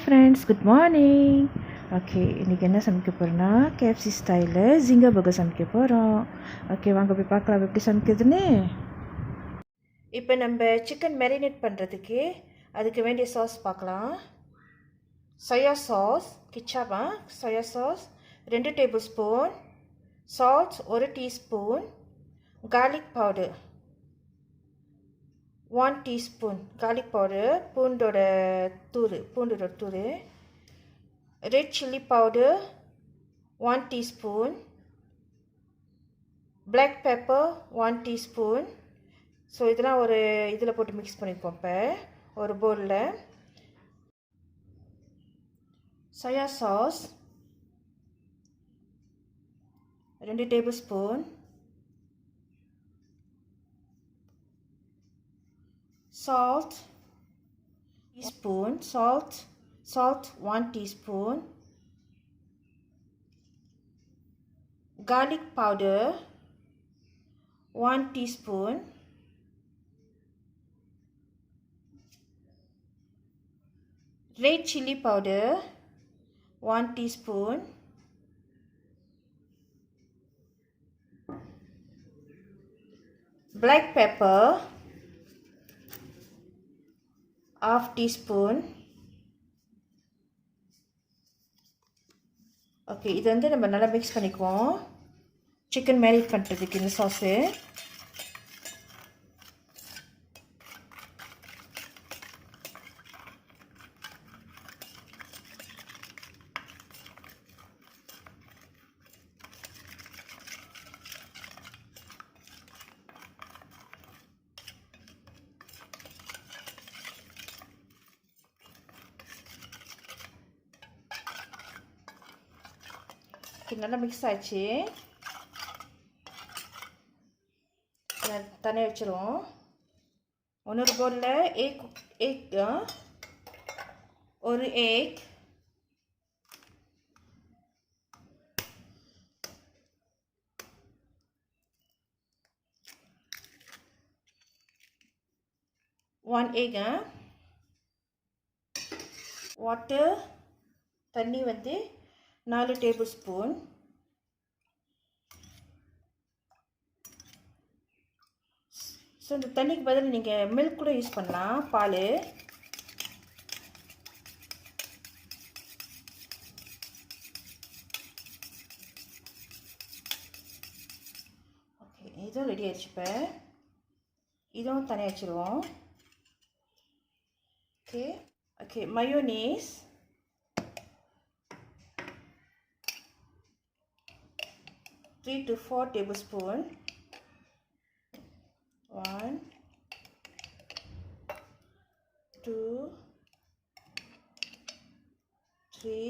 friends, good morning. Okay, இன்னைக்கு என்ன சமைக்க போறேன்னா KFC ஸ்டைல்ல Zinger Burger சமைக்க போறோம். ஓகே, வாங்க போய் பார்க்கலாம் எப்படி சமைக்கிறதுன்னு. இப்போ நம்ம சிக்கன் மேரினேட் பண்ணுறதுக்கு அதுக்கு வேண்டிய சாஸ் பார்க்கலாம். soya sauce, ketchup, soya sauce 2 tablespoon, salt 1 teaspoon, garlic powder 1 teaspoon, garlic powder, பூண்டோட தூள், red chilli powder 1 teaspoon, black pepper 1 teaspoon. So இதெல்லாம் ஒரு இதில் போட்டு மிக்ஸ் பண்ணிப்போம். இப்போ ஒரு பவுலில் soya sauce 2 tablespoon, salt teaspoon, salt 1 teaspoon, garlic powder 1 teaspoon, red chilli powder 1 teaspoon, black pepper half teaspoon. Okay, இது வந்து நம்ம நல்லா மிக்ஸ் பண்ணிக்குவோம் சிக்கன் மேரினேட் பண்ணுறதுக்கு இந்த சாஸு. நல்லா மிக்ஸ் ஆயிடுச்சு. தனியாக வச்சிருவோம். இன்னொரு பவுலில் ஒரு எக், ஒன் எக், வாட்டர் தண்ணி வந்து 4 டேபிள்ஸ்பூன், ஸோ இந்த தண்ணிக்கு பதில் நீங்கள் மில்க் கூட யூஸ் பண்ணலாம், பால். ஓகே, இதுவும் ரெடி ஆயிடுச்சு. இப்போ இதுவும் தனியாக வச்சுருவோம். ஓகே, மயோனீஸ் 3 to 4 tablespoon, 1 2 3,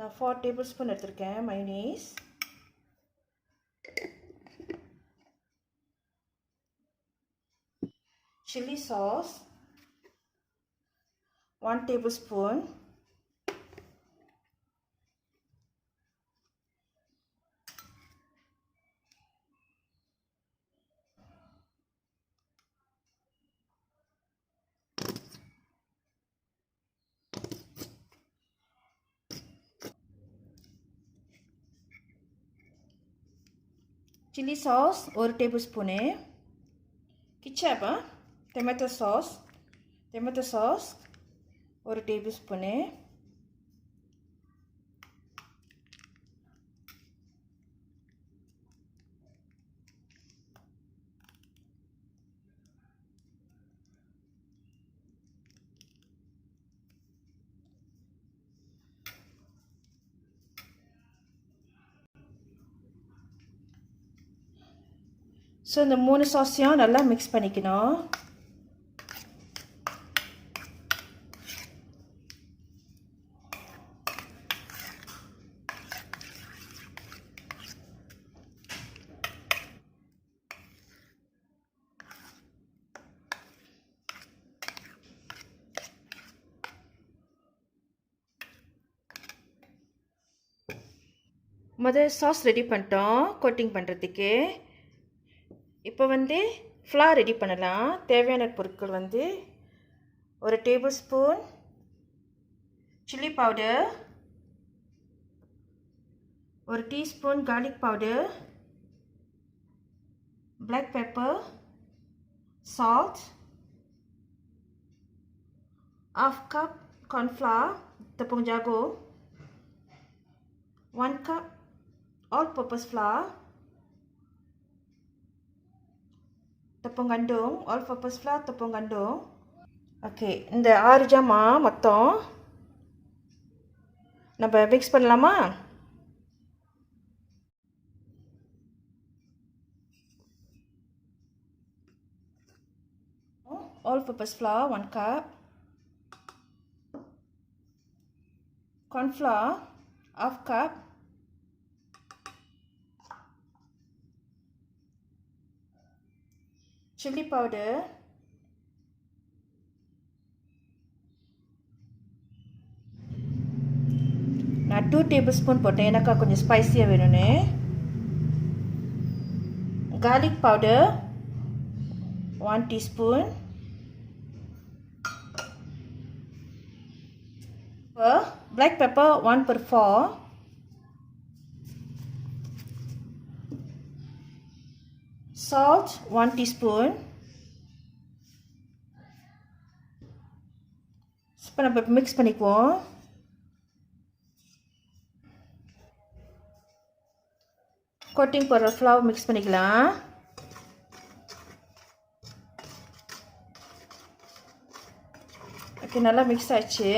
நான் 4 tablespoon எடுத்திருக்கேன் mayonnaise. chili sauce 1 tablespoon, chili sauce 1 tablespoon, ketchup tomato sauce 1 tablespoon, so இந்த 3 சாஸையும் நல்லா மிக்ஸ் பண்ணிக்கணும். முதல் சாஸ் ரெடி பண்ணிட்டோம் கோட்டிங் பண்ணுறதுக்கு. இப்போ வந்து ஃப்ளார் ரெடி பண்ணலாம். தேவையான பொருட்கள் வந்து 1 tablespoon chili powder, 1 teaspoon garlic powder, black pepper, salt, half cup corn flour, tepung jagung, 1 cup all-purpose flour, tepung gandum, all-purpose flour, tepung gandum. Okay, இந்த 6 ஜாமான் மொத்தம் நம்ம மிக்ஸ் பண்ணலாமா? All-purpose flour 1 cup, corn flour half cup, chili powder, நான் 2 tablespoon போட்டேன், எனக்கு கொஞ்சம் ஸ்பைசியாக வேணும்னு. garlic powder 1 teaspoon, black pepper 1/4, salt 1 teaspoon. இப்போ நம்ம மிக்ஸ் பண்ணிக்குவோம். கோட்டிங் போடுற ஃப்ளவர் மிக்ஸ் பண்ணிக்கலாம். ஓகே, நல்லா மிக்ஸ் ஆச்சு.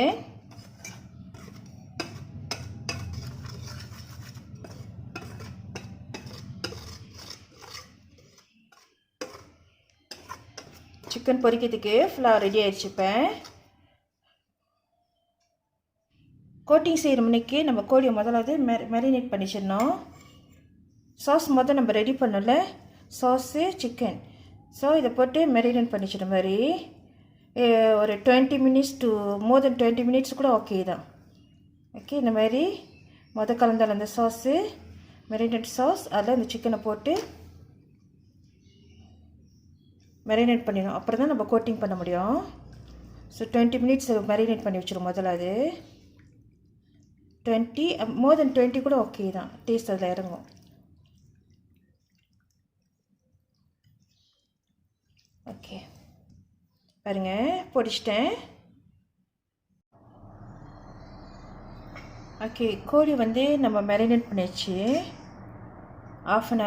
சிக்கன் பொரிக்கிறதுக்கு ஃப்ளவர் ரெடி ஆயிடுச்சு. இப்போ கோட்டிங் செய்கிற மணிக்கு நம்ம கோழியை முதலாவது மேரினேட் பண்ணி வச்சிடணும். சாஸ் முதல் நம்ம ரெடி பண்ணல, சாஸு சிக்கன். ஸோ இதை போட்டு மேரினேட் பண்ணி வச்சிட மாதிரி ஒரு 20 minutes to more than 20 minutes கூட ஓகே தான். ஓகே, இந்த மாதிரி கலந்தால் அந்த சாஸு மேரினேட் சாஸ் அதில் இந்த சிக்கனை போட்டு மேரினேட் பண்ணிடும். அப்புறம் தான் நம்ம கோட்டிங் பண்ண முடியும். ஸோ 20 minutes மேரினேட் பண்ணி வச்சிடும் முதல்ல. அது 20 more than 20 கூட ஓகே தான், டேஸ்ட் அதில் இறங்கும். ஓகே, பாருங்கள் பொடிச்சிட்டேன். ஓகே, கோழி நம்ம மேரினேட் பண்ணியாச்சு. 1/2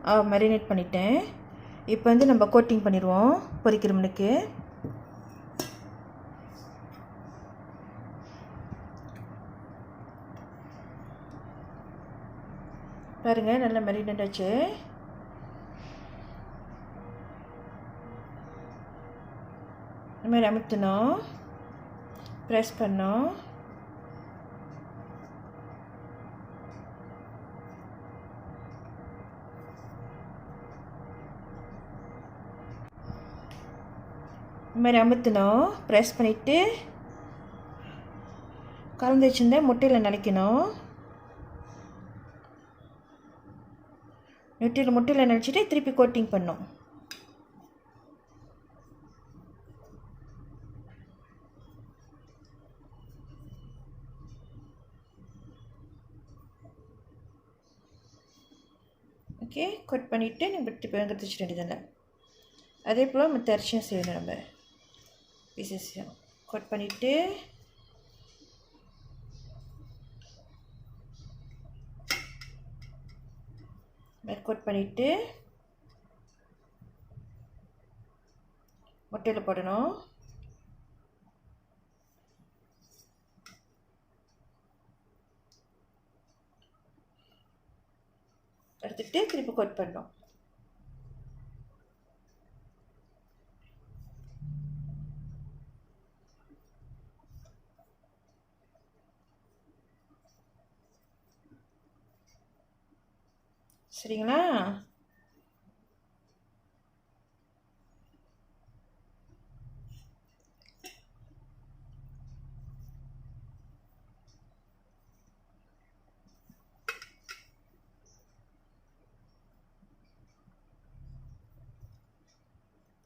hour மேரினேட் பண்ணிட்டேன். இப்போ நம்ம கோட்டிங் பண்ணிடுவோம் பொரிக்கிற மணிக்கு. பாருங்கள் நல்லா மேரினேட் ஆச்சு. இந்த மாதிரி அமுத்தணும், ப்ரெஸ் பண்ணணும். இந்த மாதிரி அமுத்தணும், ப்ரெஸ் பண்ணிவிட்டு கலந்து வச்சுருந்தேன் முட்டையில் நினைக்கணும். முட்டையில் நினச்சிட்டு திருப்பி கோட்டிங் பண்ணோம். ஓகே, கட் பண்ணிவிட்டு நம்ம திருப்பி எடுத்து வச்சுட்டு வேண்டியதில்லை. அதே போல் மற்ற அரிசியும் செய்யணும். நம்ம பீசஸையும் கட் பண்ணிவிட்டு கட் பண்ணிவிட்டு முட்டையில் போடணும். எடுத்துகிட்டு திருப்பி கோட் பண்ணணும். சரிங்களா?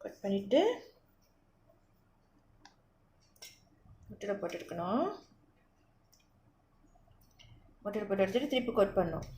கட் பண்ணிவிட்டு முட்டையில் போட்டு எடுக்கணும். முட்டையில் போட்டு எடுத்துட்டு திருப்பி கோட் பண்ணணும்.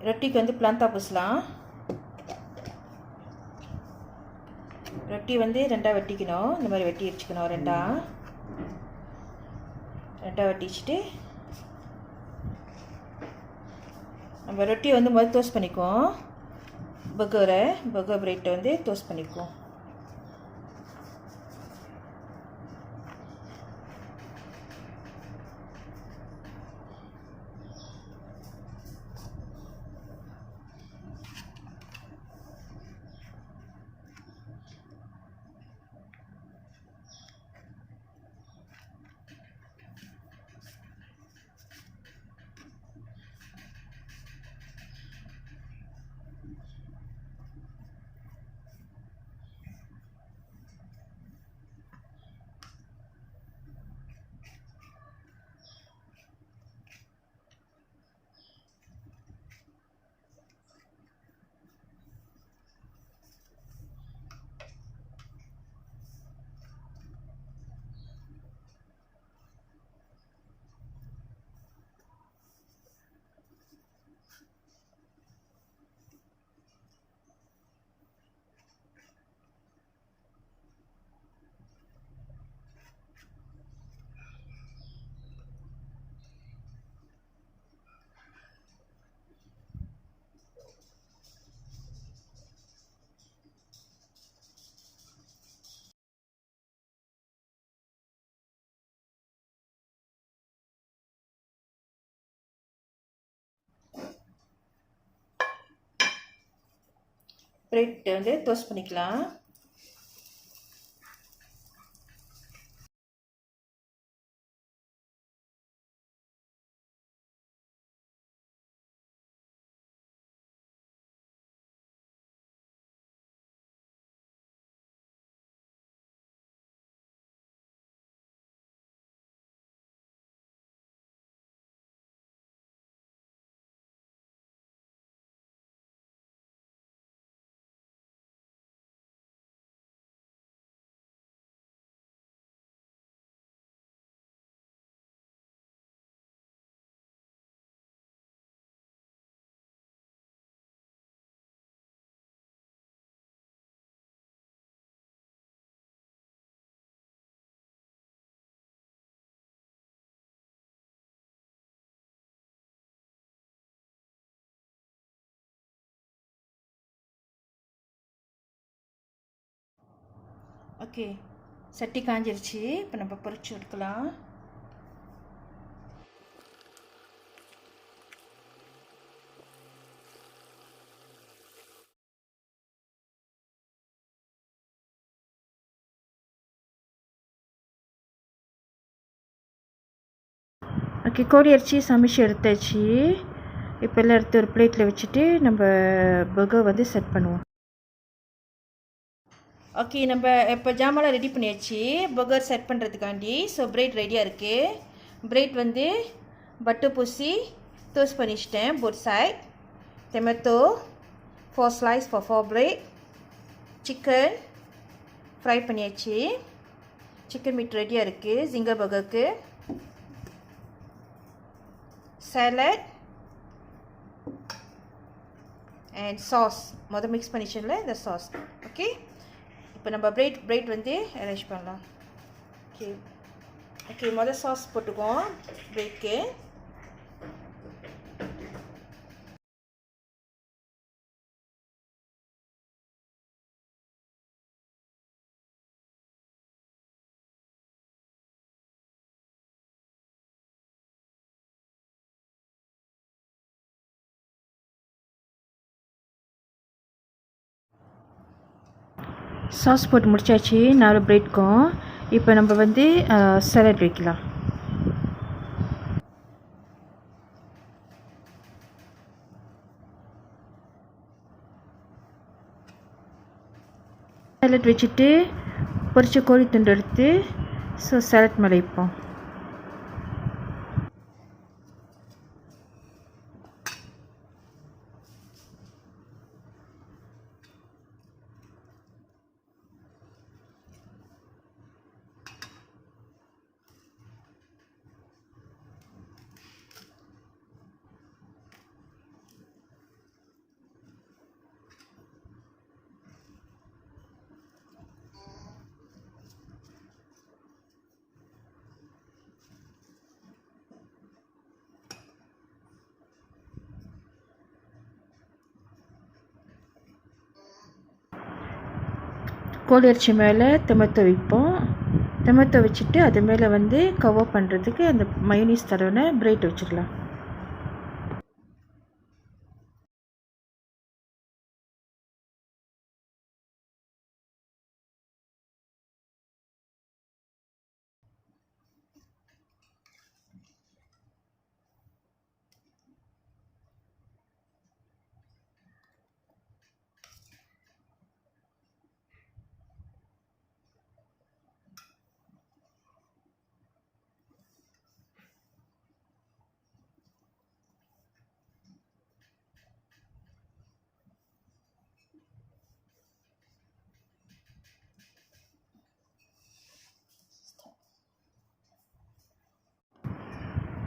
ரொட்டிக்கு வந்து பிளாந்தா பூசலாம். ரொட்டி வந்து ரெண்டாக வெட்டிக்கணும். இந்த மாதிரி வெட்டி வச்சுக்கணும். ரெண்டாக வெட்டி வச்சுட்டு நம்ம ரொட்டியை வந்து முதல்ல டோஸ்ட் பண்ணிக்குவோம். பர்கர் பிரெட்டை வந்து டோஸ்ட் பண்ணிக்குவோம். பிரெட் வந்து டோஸ்ட் பண்ணிக்கலாம். ஓகே, சட்டி காஞ்சிருச்சு. இப்போ நம்ம பொரிச்சு எடுக்கலாம். ஓகே, கோழி அரிசி சமைச்சு எடுத்தாச்சு. இப்போ எல்லாம் எடுத்து ஒரு பிளேட்டில் வச்சுட்டு நம்ம பர்கர் வந்து செட் பண்ணுவோம். ஓகே, நம்ம இப்போ ஜாமான்லாம் ரெடி பண்ணியாச்சு பர்கர் செட் பண்ணுறதுக்காண்டி. ஸோ பிரெட் ரெடியாக இருக்குது. பிரெட் வந்து பட்டர் பூசி டோஸ்ட் பண்ணிச்சிட்டேன் both side. Tomato 4 slice for 4 bread. Chicken fry பண்ணியாச்சு. சிக்கன் மீட் ரெடியாக இருக்குது ஜிங்கர் பர்கருக்கு. salad and sauce மொதல் மிக்ஸ் பண்ணிச்சல இந்த சாஸ். ஓகே, இப்போ நம்ம பிரெட் வந்து அரேஞ்ச் பண்ணலாம். ஓகே, மொதல் சாஸ் போட்டுக்குவோம் பிரெட்க்கு. சாஸ் போட்டு முடிச்சாச்சு 4 பிரெட்க்கும். இப்போ நம்ம வந்து சாலட் வைக்கலாம். சாலட் வச்சுட்டு பொரிச்ச கோழி துண்டு எடுத்து சாலட் மேலே வைப்போம். கோழி இறைச்சி மேலே டொமேட்டோ வைப்போம். டொமேட்டோ வச்சுட்டு அது மேலே வந்து கவர் பண்ணுறதுக்கு அந்த மயோனீஸ் தடவின பிரெட் வச்சிடலாம்.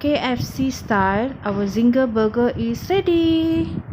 KFC style, our Zinger Burger is ready.